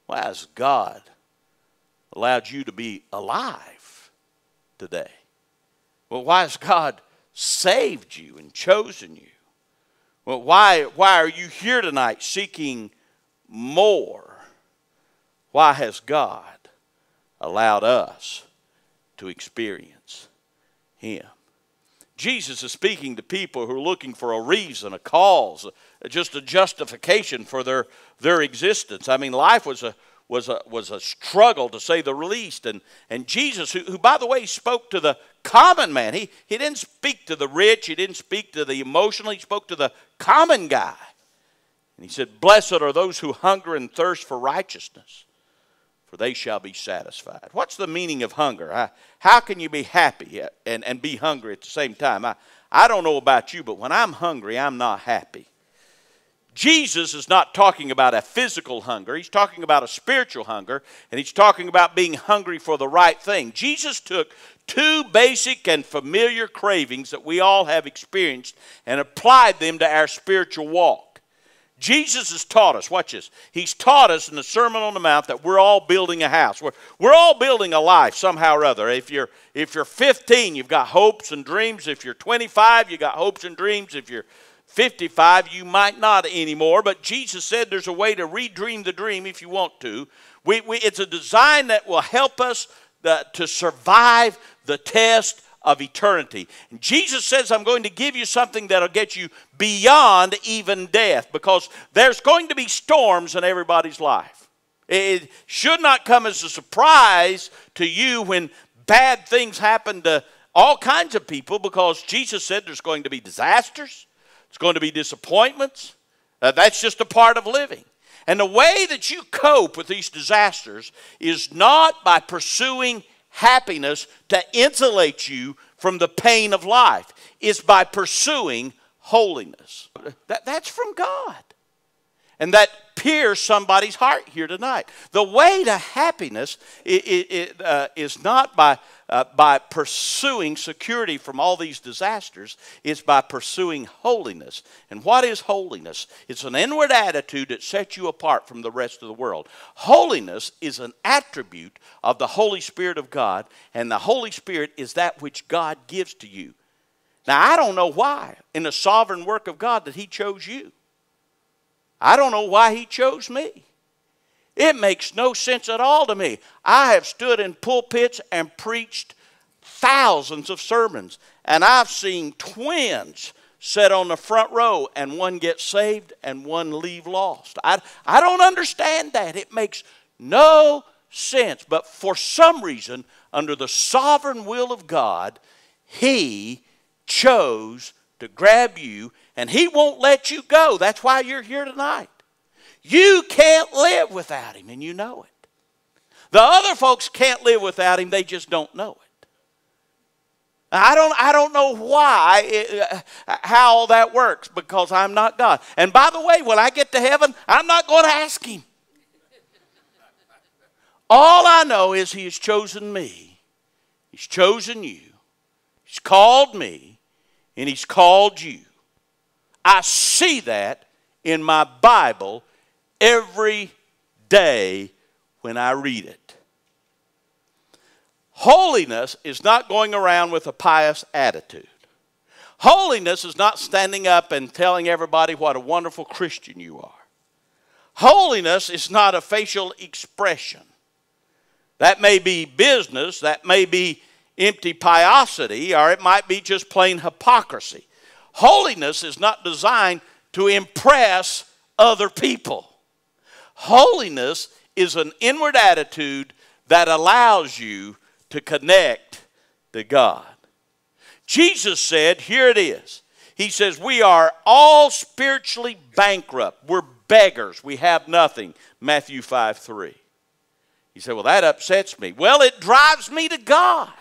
Why has God allowed you to be alive today? Well, why has God saved you and chosen you? Well, why are you here tonight seeking more? Why has God allowed us to experience Him? Jesus is speaking to people who are looking for a reason, a cause, just a justification for their existence. I mean, life was a struggle, to say the least. And Jesus, who by the way, spoke to the common man. He didn't speak to the rich. He didn't speak to the emotional. He spoke to the common guy. And he said, "Blessed are those who hunger and thirst for righteousness, for they shall be satisfied." What's the meaning of hunger? How can you be happy and be hungry at the same time? I don't know about you, but when I'm hungry, I'm not happy. Jesus is not talking about a physical hunger. He's talking about a spiritual hunger, and he's talking about being hungry for the right thing. Jesus took two basic and familiar cravings that we all have experienced and applied them to our spiritual walk. Jesus has taught us, watch this, he's taught us in the Sermon on the Mount that we're all building a house. We're all building a life somehow or other. If you're 15, you've got hopes and dreams. If you're 25, you've got hopes and dreams. If you're 55, you might not anymore. But Jesus said there's a way to redream the dream if you want to. It's a design that will help us to survive the test of eternity. And Jesus says, I'm going to give you something that'll get you beyond even death, because there's going to be storms in everybody's life. It should not come as a surprise to you when bad things happen to all kinds of people, because Jesus said there's going to be disasters. It's going to be disappointments. That's just a part of living. And the way that you cope with these disasters is not by pursuing happiness to insulate you from the pain of life. It's by pursuing holiness. That's from God. And that pierced somebody's heart here tonight. The way to happiness is not by pursuing security from all these disasters. It's by pursuing holiness. And what is holiness? It's an inward attitude that sets you apart from the rest of the world. Holiness is an attribute of the Holy Spirit of God, and the Holy Spirit is that which God gives to you. Now, I don't know why in the sovereign work of God that He chose you. I don't know why He chose me. It makes no sense at all to me. I have stood in pulpits and preached thousands of sermons, and I've seen twins sit on the front row and one get saved and one leave lost. I don't understand that. It makes no sense. But for some reason, under the sovereign will of God, He chose to grab you, and He won't let you go. That's why you're here tonight. You can't live without Him, and you know it. The other folks can't live without Him. They just don't know it. I don't know why, how all that works, because I'm not God. And by the way, when I get to heaven, I'm not going to ask Him. All I know is He has chosen me. He's chosen you. He's called me, and He's called you. I see that in my Bible every day when I read it. Holiness is not going around with a pious attitude. Holiness is not standing up and telling everybody what a wonderful Christian you are. Holiness is not a facial expression. That may be business, that may be empty piosity, or it might be just plain hypocrisy. Holiness is not designed to impress other people. Holiness is an inward attitude that allows you to connect to God. Jesus said, here it is. He says, we are all spiritually bankrupt. We're beggars. We have nothing. Matthew 5:3. He said, well, that upsets me. Well, it drives me to God.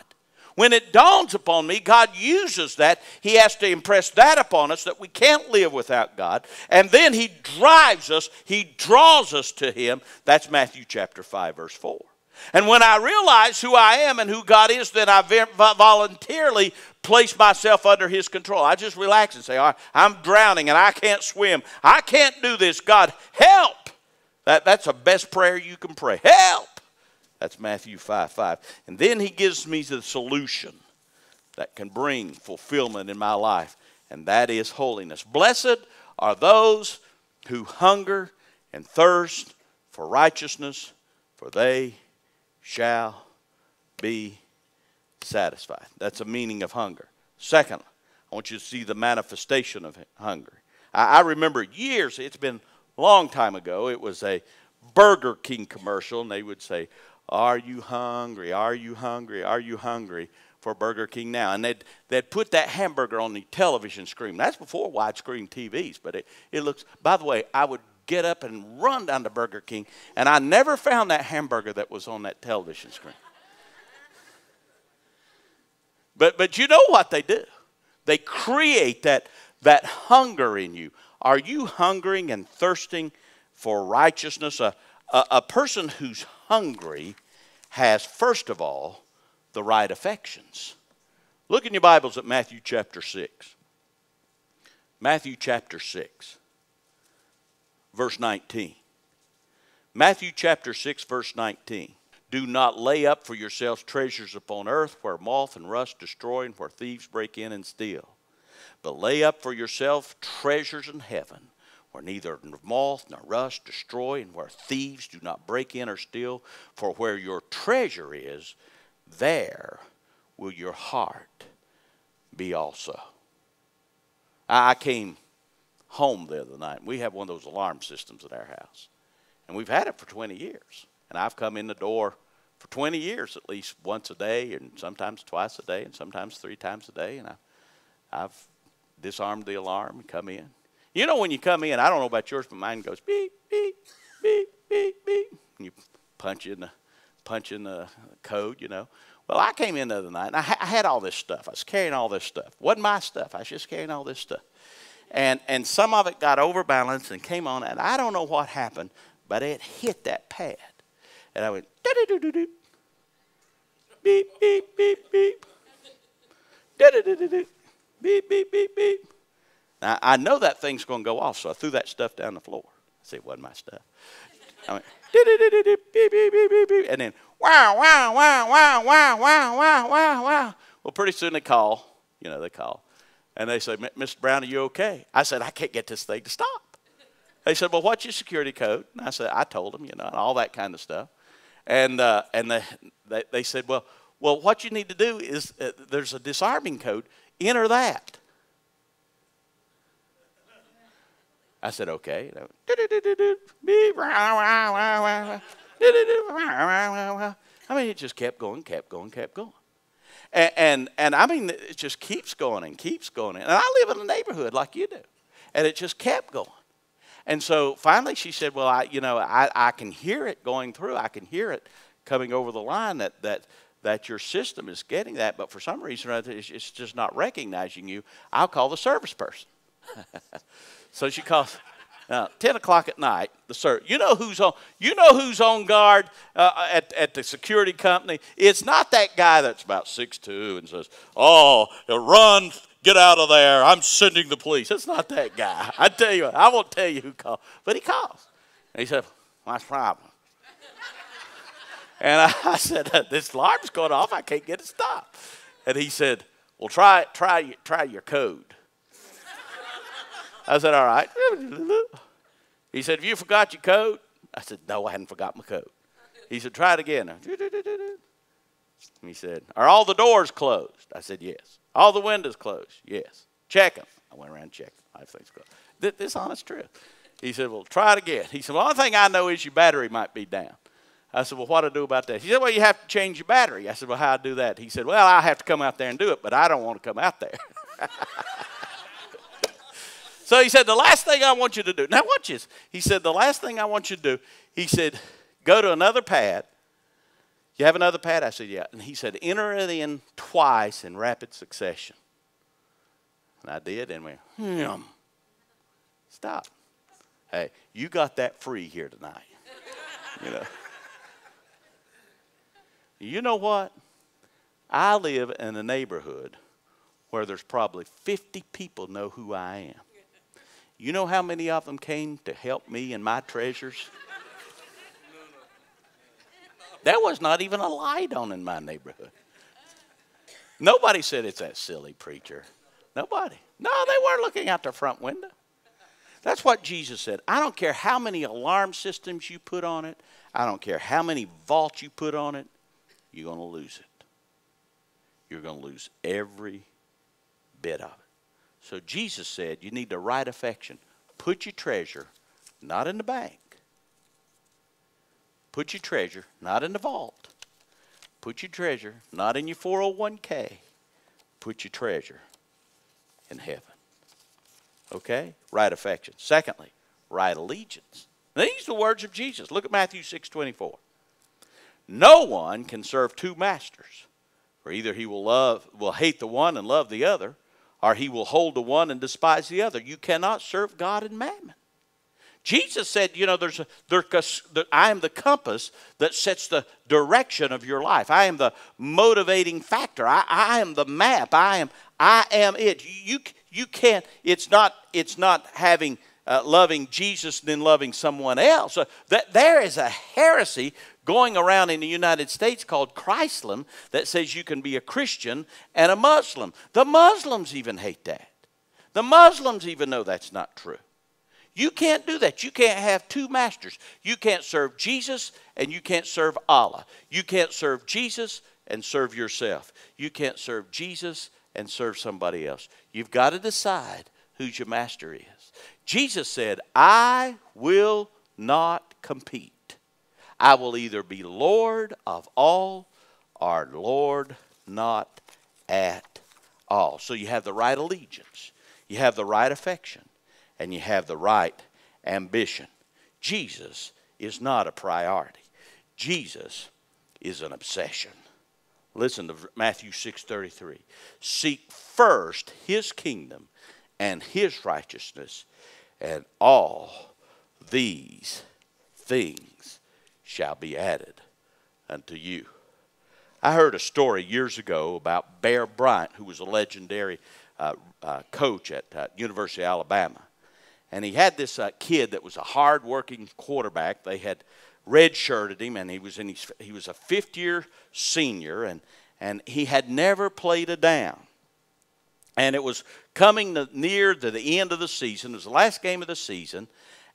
When it dawns upon me, God uses that. He has to impress that upon us, that we can't live without God. And then He drives us, He draws us to Him. That's Matthew chapter 5, verse 4. And when I realize who I am and who God is, then I voluntarily place myself under His control. I just relax and say, all right, I'm drowning and I can't swim. I can't do this. God, help. That's the best prayer you can pray. Help! That's Matthew 5:5. And then he gives me the solution that can bring fulfillment in my life, and that is holiness. Blessed are those who hunger and thirst for righteousness, for they shall be satisfied. That's the meaning of hunger. Second, I want you to see the manifestation of hunger. I remember years, it's been a long time ago, it was a Burger King commercial, and they would say, "Are you hungry? Are you hungry? Are you hungry for Burger King now?" And they'd put that hamburger on the television screen. That's before widescreen TVs, but it looks, by the way, I would get up and run down to Burger King, and I never found that hamburger that was on that television screen. But you know what they do? They create that hunger in you. Are you hungering and thirsting for righteousness? A person who's hungry has, first of all, the right affections. Look in your Bibles at Matthew chapter 6. Matthew chapter 6, verse 19. Matthew chapter 6, verse 19. Do not lay up for yourselves treasures upon earth where moth and rust destroy and where thieves break in and steal. But lay up for yourself treasures in heaven where neither moth nor rust destroy and where thieves do not break in or steal. For where your treasure is, there will your heart be also. I came home the other night. We have one of those alarm systems at our house. And we've had it for 20 years. And I've come in the door for 20 years at least once a day, and sometimes twice a day, and sometimes 3 times a day. And I've disarmed the alarm and come in. You know, when you come in, I don't know about yours, but mine goes beep, beep, beep, beep, beep. And you punch in the code, you know. Well, I came in the other night, and I had all this stuff. I was carrying all this stuff. It wasn't my stuff. I was just carrying all this stuff. And some of it got overbalanced and came on, and I don't know what happened, but it hit that pad. And I went, da-da-da-da-da, beep, beep, beep, beep, da-da-da-da-da, beep, beep, beep, beep. Now, I know that thing's going to go off, so I threw that stuff down the floor. I said, it wasn't my stuff. I went, da-da-da-da-da, beep, beep, beep, beep, beep, and then, wow, wow, wow, wow, wow, wow, wow, wow, wow. Well, pretty soon they call, and they say, Mr. Brown, are you okay? I said, I can't get this thing to stop. They said, well, what's your security code? And I said, I told them, and all that kind of stuff. And they said, well, what you need to do is there's a disarming code. Enter that. I said, okay. I mean, it just kept going. And I mean, it just keeps going and keeps going. And I live in a neighborhood like you do. And it just kept going. And so finally she said, well, I can hear it going through. I can hear it coming over the line that your system is getting that. But for some reason, it's just not recognizing you. I'll call the service person. So she calls 10 o'clock at night. You know who's on guard at the security company? It's not that guy that's about 6'2" and says, "Oh, run, get out of there. I'm sending the police." It's not that guy. I tell you what, I won't tell you who called, but he calls. And he said, "What's the problem?" And I said, "This alarm's going off. I can't get it stopped." And he said, "Well, try your code." I said, all right. He said, have you forgot your code? I said, no, I hadn't forgot my code. He said, try it again. He said, are all the doors closed? I said, yes. All the windows closed? Yes. Check them. I went around checking. Everything's closed. This honest truth. He said, well, try it again. He said, well, the only thing I know is your battery might be down. I said, well, what do I do about that? He said, well, you have to change your battery. I said, well, how do I do that? He said, well, I'll have to come out there and do it, but I don't want to come out there. So he said, the last thing I want you to do. Now watch this. He said, the last thing I want you to do, he said, go to another pad. You have another pad? I said, yeah. And he said, enter it in twice in rapid succession. And I did, and went, stop. Hey, you got that free here tonight. You know what? I live in a neighborhood where there's probably 50 people know who I am. You know how many of them came to help me and my treasures? There was not even a light on in my neighborhood. Nobody said it's that silly preacher. Nobody. No, they weren't looking out their front window. That's what Jesus said. I don't care how many alarm systems you put on it. I don't care how many vaults you put on it. You're going to lose it. You're going to lose every bit of it. So Jesus said you need the right affection. Put your treasure not in the bank. Put your treasure not in the vault. Put your treasure not in your 401k. Put your treasure in heaven. Okay? Right affection. Secondly, right allegiance. Now, these are the words of Jesus. Look at Matthew 6:24. No one can serve two masters. For either he will hate the one and love the other, or he will hold the one and despise the other. You cannot serve God and mammon. Jesus said, you know, I am the compass that sets the direction of your life. I am the motivating factor. I am the map. I am it. You can't. It's not having loving Jesus and then loving someone else. That there is a heresy going around in the United States called Chrislam that says you can be a Christian and a Muslim. The Muslims even hate that. The Muslims even know that's not true. You can't do that. You can't have two masters. You can't serve Jesus and you can't serve Allah. You can't serve Jesus and serve yourself. You can't serve Jesus and serve somebody else. You've got to decide who your master is. Jesus said, I will not compete. I will either be Lord of all or Lord not at all. So you have the right allegiance. You have the right affection. And you have the right ambition. Jesus is not a priority. Jesus is an obsession. Listen to Matthew 6:33. Seek first his kingdom and his righteousness, and all these things shall be added unto you. I heard a story years ago about Bear Bryant, who was a legendary coach at University of Alabama. And he had this kid that was a hard-working quarterback. They had red-shirted him, and he was a fifth-year senior, and he had never played a down. And it was coming near to the end of the season. It was the last game of the season,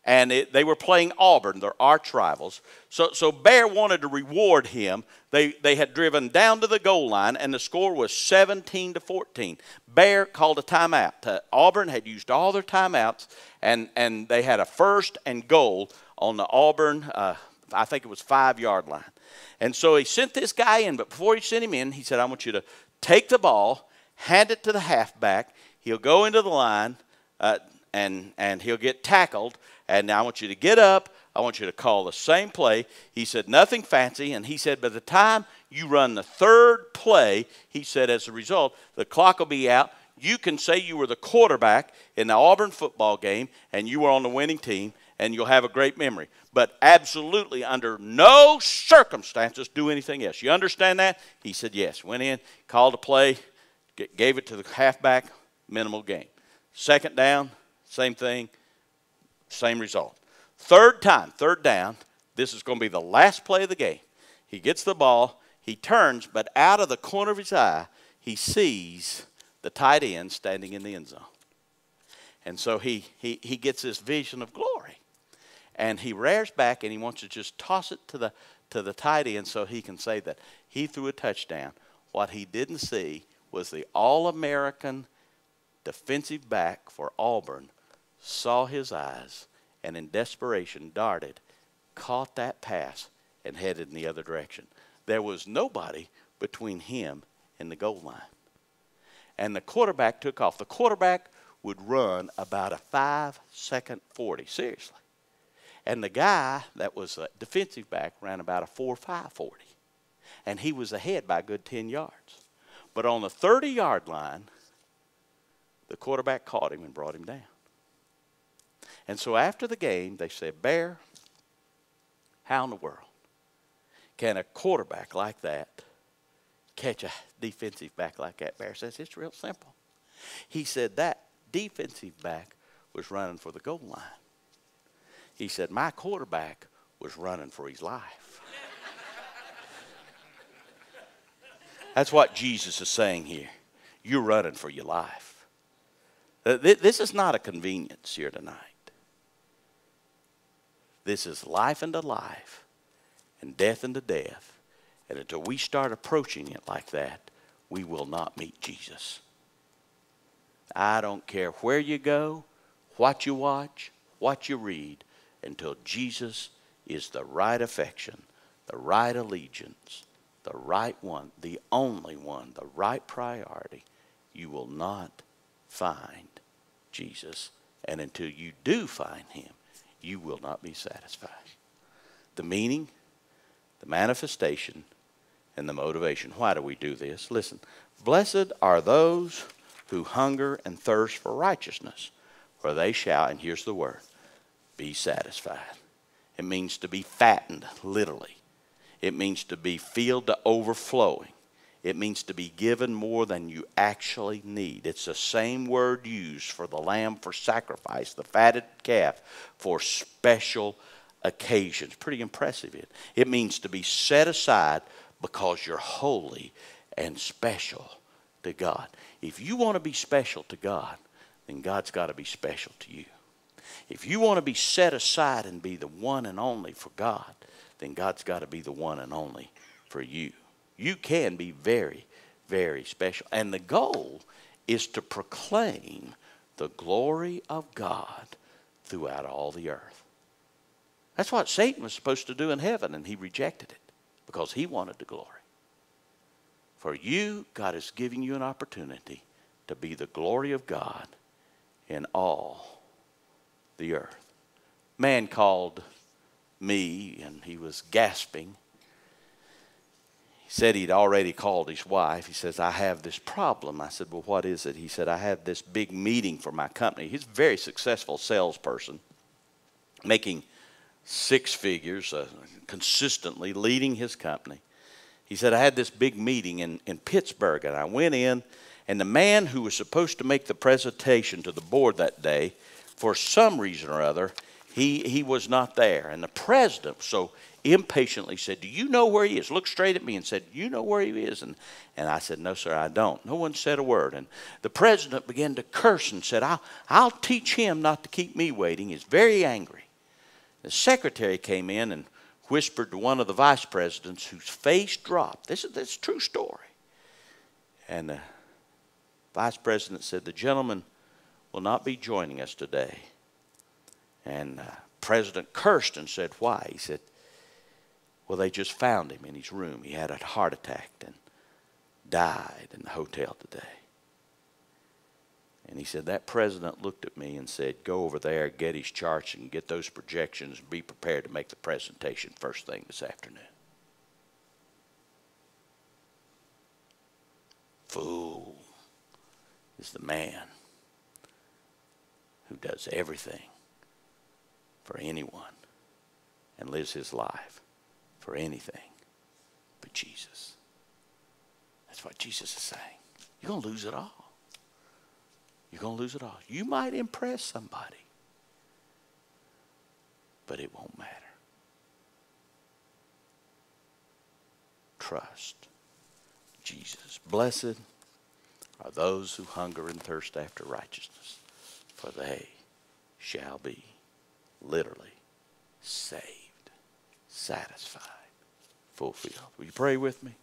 and they were playing Auburn, their arch rivals. So Bear wanted to reward him. They had driven down to the goal line, and the score was 17-14. Bear called a timeout. Auburn had used all their timeouts, and they had a first and goal on the Auburn, I think it was 5-yard line. And so he sent this guy in, but before he sent him in, he said, I want you to take the ball, hand it to the halfback. He'll go into the line, and he'll get tackled. And now I want you to get up. I want you to call the same play. He said, nothing fancy. And he said, by the time you run the third play, he said, as a result, the clock will be out. You can say you were the quarterback in the Auburn football game, and you were on the winning team, and you'll have a great memory. But absolutely under no circumstances do anything else. You understand that? He said, yes. Went in, called a play, gave it to the halfback, minimal gain. Second down, same thing. Same result. Third down, this is going to be the last play of the game. He gets the ball, he turns, but out of the corner of his eye, he sees the tight end standing in the end zone. And so he gets this vision of glory. And he rears back and he wants to just toss it to the tight end so he can say that he threw a touchdown. What he didn't see was the All-American defensive back for Auburn saw his eyes, and in desperation darted, caught that pass, and headed in the other direction. There was nobody between him and the goal line. And the quarterback took off. The quarterback would run about a 5-second 40, seriously. And the guy that was a defensive back ran about a 4.5 40. And he was ahead by a good 10 yards. But on the 30-yard line, the quarterback caught him and brought him down. And so after the game, they said, Bear, how in the world can a quarterback like that catch a defensive back like that? Bear says, it's real simple. He said, that defensive back was running for the goal line. He said, my quarterback was running for his life. That's what Jesus is saying here. You're running for your life. This is not a convenience here tonight. This is life unto life and death unto death. And until we start approaching it like that, we will not meet Jesus. I don't care where you go, what you watch, what you read, until Jesus is the right affection, the right allegiance, the right one, the only one, the right priority, you will not find Jesus. And until you do find him, you will not be satisfied. The meaning, the manifestation, and the motivation. Why do we do this? Listen, blessed are those who hunger and thirst for righteousness, for they shall, and here's the word, be satisfied. It means to be fattened, literally. It means to be filled to overflowing. It means to be given more than you actually need. It's the same word used for the lamb for sacrifice, the fatted calf for special occasions. Pretty impressive. It means to be set aside because you're holy and special to God. If you want to be special to God, then God's got to be special to you. If you want to be set aside and be the one and only for God, then God's got to be the one and only for you. You can be very, very special. And the goal is to proclaim the glory of God throughout all the earth. That's what Satan was supposed to do in heaven, and he rejected it because he wanted the glory. For you, God is giving you an opportunity to be the glory of God in all the earth. Man called me, and he was gasping. He said he'd already called his wife. He says, I have this problem. I said, well, what is it? He said, I have this big meeting for my company. He's a very successful salesperson, making six figures, consistently leading his company. He said, I had this big meeting in Pittsburgh, and I went in, and the man who was supposed to make the presentation to the board that day, for some reason or other, he was not there. And the president so impatiently said, do you know where he is? Looked straight at me and said, you know where he is? And I said, no, sir, I don't. No one said a word. And the president began to curse and said, I'll teach him not to keep me waiting. He's very angry. The secretary came in and whispered to one of the vice presidents whose face dropped. This is a true story. And the vice president said, the gentleman will not be joining us today. And the president cursed and said, why? He said, well, they just found him in his room. He had a heart attack and died in the hotel today. And he said, that president looked at me and said, go over there, get his charts and get those projections and be prepared to make the presentation first thing this afternoon. Fool is the man who does everything for anyone and lives his life for anything but Jesus. That's what Jesus is saying. You're going to lose it all. You're going to lose it all. You might impress somebody, but it won't matter. Trust Jesus. Blessed are those who hunger and thirst after righteousness, for they shall be literally saved, satisfied, fulfilled. Will you pray with me?